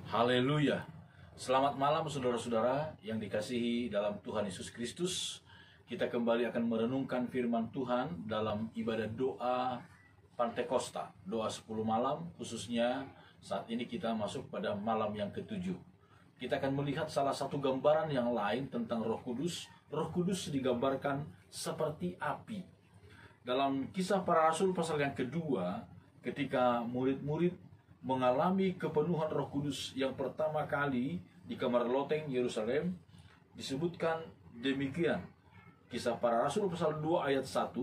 Haleluya. Selamat malam saudara-saudara yang dikasihi dalam Tuhan Yesus Kristus. Kita kembali akan merenungkan firman Tuhan dalam ibadah doa Pantekosta, doa 10 malam, khususnya saat ini kita masuk pada malam yang ke-7. Kita akan melihat salah satu gambaran yang lain tentang Roh Kudus. Roh Kudus digambarkan seperti api. Dalam Kisah Para Rasul pasal yang kedua, ketika murid-murid mengalami kepenuhan Roh Kudus yang pertama kali di kamar loteng Yerusalem, disebutkan demikian. Kisah Para Rasul pasal 2 ayat 1.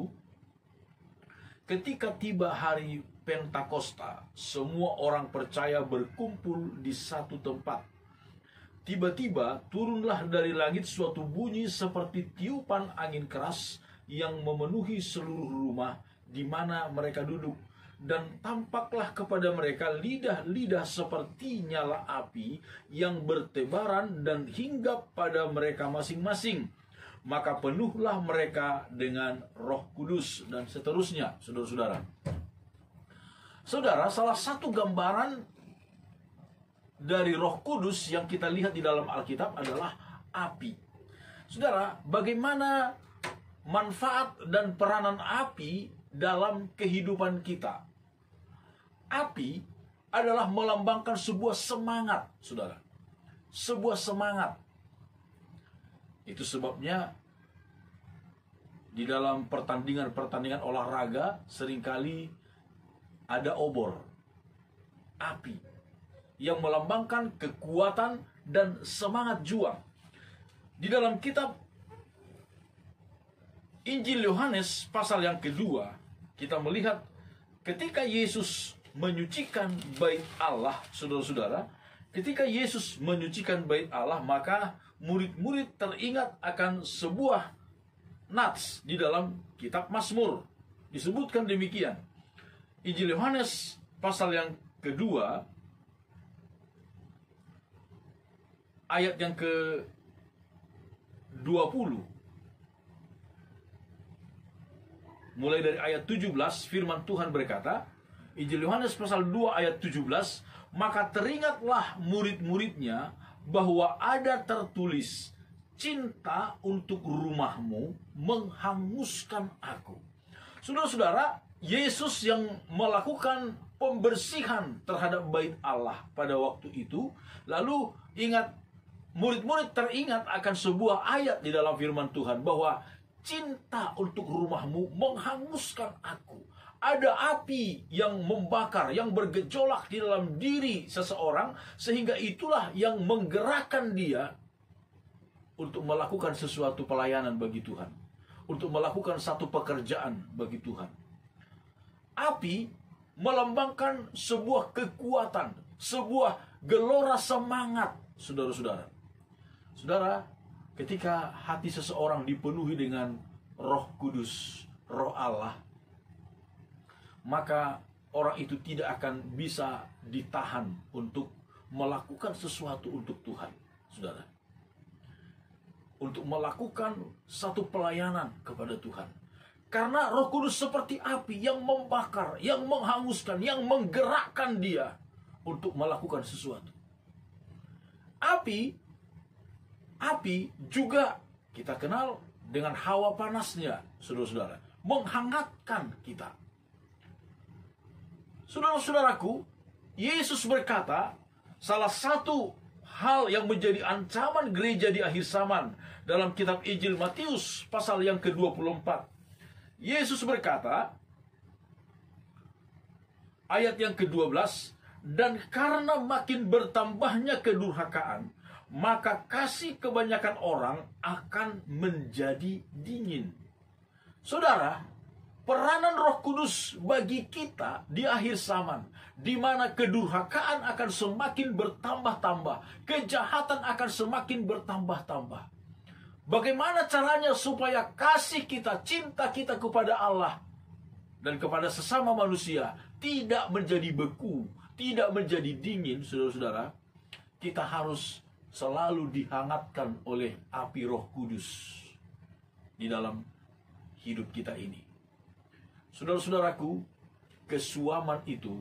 Ketika tiba hari Pentakosta, semua orang percaya berkumpul di satu tempat. Tiba-tiba turunlah dari langit suatu bunyi seperti tiupan angin keras yang memenuhi seluruh rumah di mana mereka duduk. Dan tampaklah kepada mereka lidah-lidah seperti nyala api yang bertebaran dan hinggap pada mereka masing-masing. Maka penuhlah mereka dengan Roh Kudus, dan seterusnya, saudara-saudara. Saudara, salah satu gambaran dari Roh Kudus yang kita lihat di dalam Alkitab adalah api. Saudara, bagaimana manfaat dan peranan api dalam kehidupan kita? Api adalah melambangkan sebuah semangat, saudara. Sebuah semangat. Itu sebabnya di dalam pertandingan-pertandingan olahraga seringkali ada obor, api, yang melambangkan kekuatan dan semangat juang. Di dalam kitab Injil Yohanes pasal yang kedua, kita melihat ketika Yesus menyucikan bait Allah, saudara-saudara, ketika Yesus menyucikan bait Allah, maka murid-murid teringat akan sebuah nats di dalam kitab Mazmur. Disebutkan demikian. Injil Yohanes pasal yang kedua, ayat yang ke-20. Mulai dari ayat 17, firman Tuhan berkata, Injil Yohanes pasal 2 ayat 17, maka teringatlah murid-muridnya bahwa ada tertulis, cinta untuk rumahmu menghanguskan aku. Saudara-saudara, Yesus yang melakukan pembersihan terhadap bait Allah pada waktu itu, lalu ingat, murid-murid teringat akan sebuah ayat di dalam firman Tuhan bahwa cinta untuk rumahmu menghanguskan aku. Ada api yang membakar, yang bergejolak di dalam diri seseorang, sehingga itulah yang menggerakkan dia untuk melakukan sesuatu pelayanan bagi Tuhan, untuk melakukan satu pekerjaan bagi Tuhan. Api melambangkan sebuah kekuatan, sebuah gelora semangat, saudara-saudara. Saudara, ketika hati seseorang dipenuhi dengan Roh Kudus, Roh Allah, maka orang itu tidak akan bisa ditahan untuk melakukan sesuatu untuk Tuhan, saudara. Untuk melakukan satu pelayanan kepada Tuhan. Karena Roh Kudus seperti api yang membakar, yang menghanguskan, yang menggerakkan dia untuk melakukan sesuatu. Api juga kita kenal dengan hawa panasnya, saudara-saudara, menghangatkan kita. Saudara-saudaraku, Yesus berkata, salah satu hal yang menjadi ancaman gereja di akhir zaman dalam kitab Injil Matius pasal yang ke-24. Yesus berkata, ayat yang ke-12, dan karena makin bertambahnya kedurhakaan, maka kasih kebanyakan orang akan menjadi dingin. Saudara, peranan Roh Kudus bagi kita di akhir zaman, di mana kedurhakaan akan semakin bertambah-tambah, kejahatan akan semakin bertambah-tambah. Bagaimana caranya supaya kasih kita, cinta kita kepada Allah dan kepada sesama manusia tidak menjadi beku, tidak menjadi dingin, saudara-saudara? Kita harus selalu dihangatkan oleh api Roh Kudus di dalam hidup kita ini. Saudara-saudaraku, kesuaman itu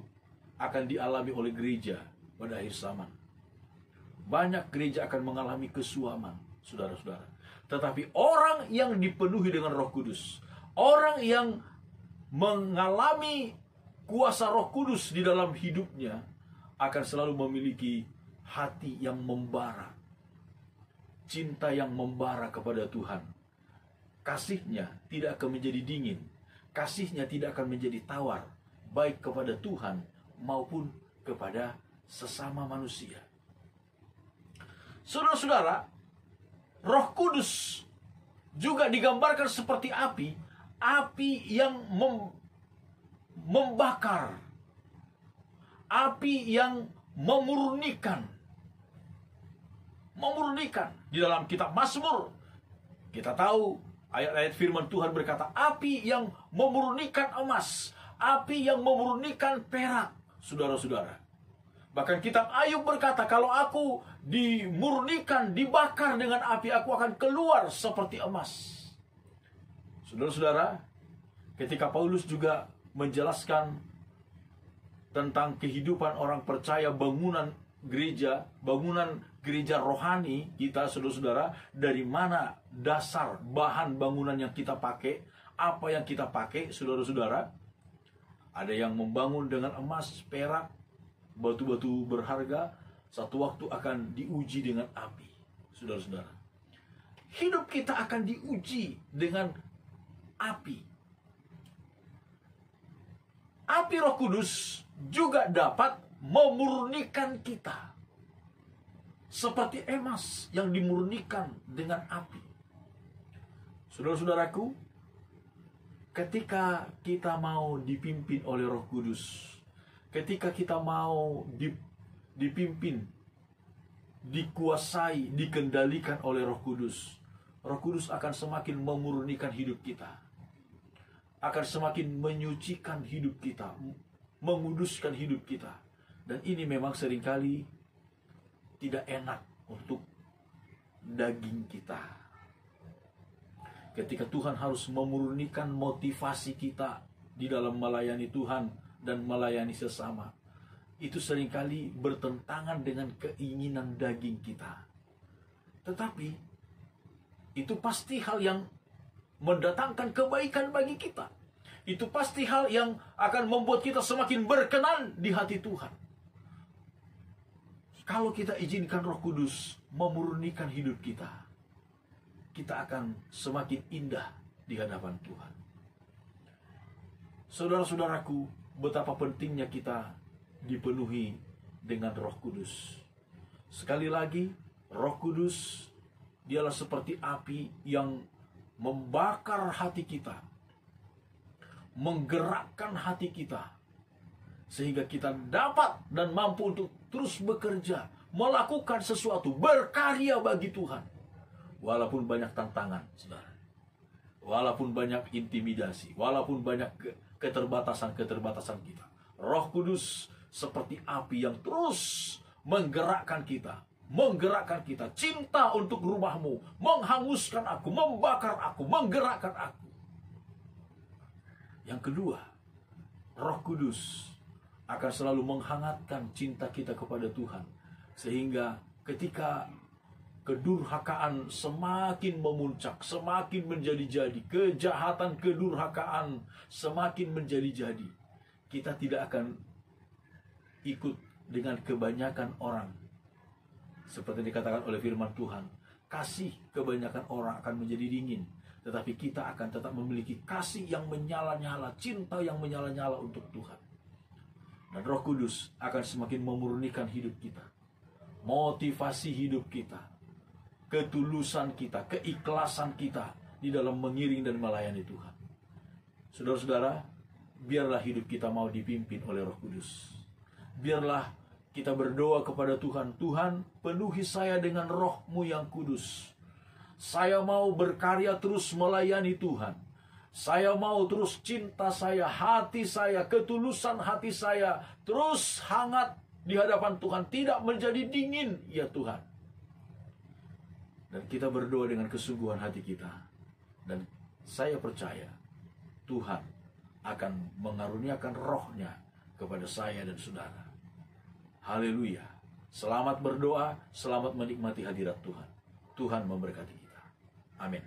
akan dialami oleh gereja pada akhir zaman. banyak gereja akan mengalami kesuaman, saudara-saudara. Tetapi orang yang dipenuhi dengan Roh Kudus, orang yang mengalami kuasa Roh Kudus di dalam hidupnya, akan selalu memiliki hati yang membara, cinta yang membara kepada Tuhan. Kasihnya tidak akan menjadi dingin, kasihnya tidak akan menjadi tawar, baik kepada Tuhan maupun kepada sesama manusia. Saudara-saudara, Roh Kudus juga digambarkan seperti api, api yang membakar, api yang memurnikan. Di dalam kitab Mazmur kita tahu ayat-ayat firman Tuhan berkata, api yang memurnikan emas, api yang memurnikan perak, saudara-saudara. Bahkan kitab Ayub berkata, kalau aku dimurnikan, dibakar dengan api, aku akan keluar seperti emas. Saudara-saudara, ketika Paulus juga menjelaskan tentang kehidupan orang percaya, bangunan gereja rohani kita, saudara-saudara, dari mana dasar bahan bangunan yang kita pakai, apa yang kita pakai, saudara-saudara. Ada yang membangun dengan emas, perak, batu-batu berharga, satu waktu akan diuji dengan api, saudara-saudara. Hidup kita akan diuji dengan api. Api Roh Kudus juga dapat memurnikan kita, seperti emas yang dimurnikan dengan api. Saudara-saudaraku, ketika kita mau dipimpin oleh Roh Kudus, ketika kita mau dipimpin, dikuasai, dikendalikan oleh Roh Kudus, Roh Kudus akan semakin memurnikan hidup kita, akan semakin menyucikan hidup kita, menguduskan hidup kita. Dan ini memang seringkali tidak enak untuk daging kita. Ketika Tuhan harus memurnikan motivasi kita di dalam melayani Tuhan dan melayani sesama, itu seringkali bertentangan dengan keinginan daging kita. Tetapi itu pasti hal yang mendatangkan kebaikan bagi kita. Itu pasti hal yang akan membuat kita semakin berkenan di hati Tuhan. Kalau kita izinkan Roh Kudus memurnikan hidup kita, kita akan semakin indah di hadapan Tuhan. Saudara-saudaraku, betapa pentingnya kita dipenuhi dengan Roh Kudus. Sekali lagi, Roh Kudus dialah seperti api yang membakar hati kita, menggerakkan hati kita, sehingga kita dapat dan mampu untuk terus bekerja, melakukan sesuatu, berkarya bagi Tuhan. Walaupun banyak tantangan, saudara. Walaupun banyak intimidasi, walaupun banyak keterbatasan-keterbatasan kita. Roh Kudus seperti api yang terus menggerakkan kita. Cinta untuk rumahmu, menghanguskan aku, membakar aku, menggerakkan aku. Yang kedua, Roh Kudus akan selalu menghangatkan cinta kita kepada Tuhan, sehingga ketika kedurhakaan semakin memuncak, semakin menjadi-jadi, kejahatan kedurhakaan semakin menjadi-jadi, kita tidak akan ikut dengan kebanyakan orang. Seperti dikatakan oleh firman Tuhan, kasih kebanyakan orang akan menjadi dingin, tetapi kita akan tetap memiliki kasih yang menyala-nyala, cinta yang menyala-nyala untuk Tuhan. Dan Roh Kudus akan semakin memurnikan hidup kita, motivasi hidup kita, ketulusan kita, keikhlasan kita di dalam mengiring dan melayani Tuhan. Saudara-saudara, biarlah hidup kita mau dipimpin oleh Roh Kudus. Biarlah kita berdoa kepada Tuhan, Tuhan, penuhi saya dengan Roh-Mu yang kudus. Saya mau berkarya terus melayani Tuhan. Saya mau terus cinta saya, hati saya, ketulusan hati saya terus hangat di hadapan Tuhan, tidak menjadi dingin, ya Tuhan. Dan kita berdoa dengan kesungguhan hati kita. Dan saya percaya Tuhan akan mengaruniakan roh-Nya kepada saya dan saudara. Haleluya. Selamat berdoa, selamat menikmati hadirat Tuhan. Tuhan memberkati kita. Amin.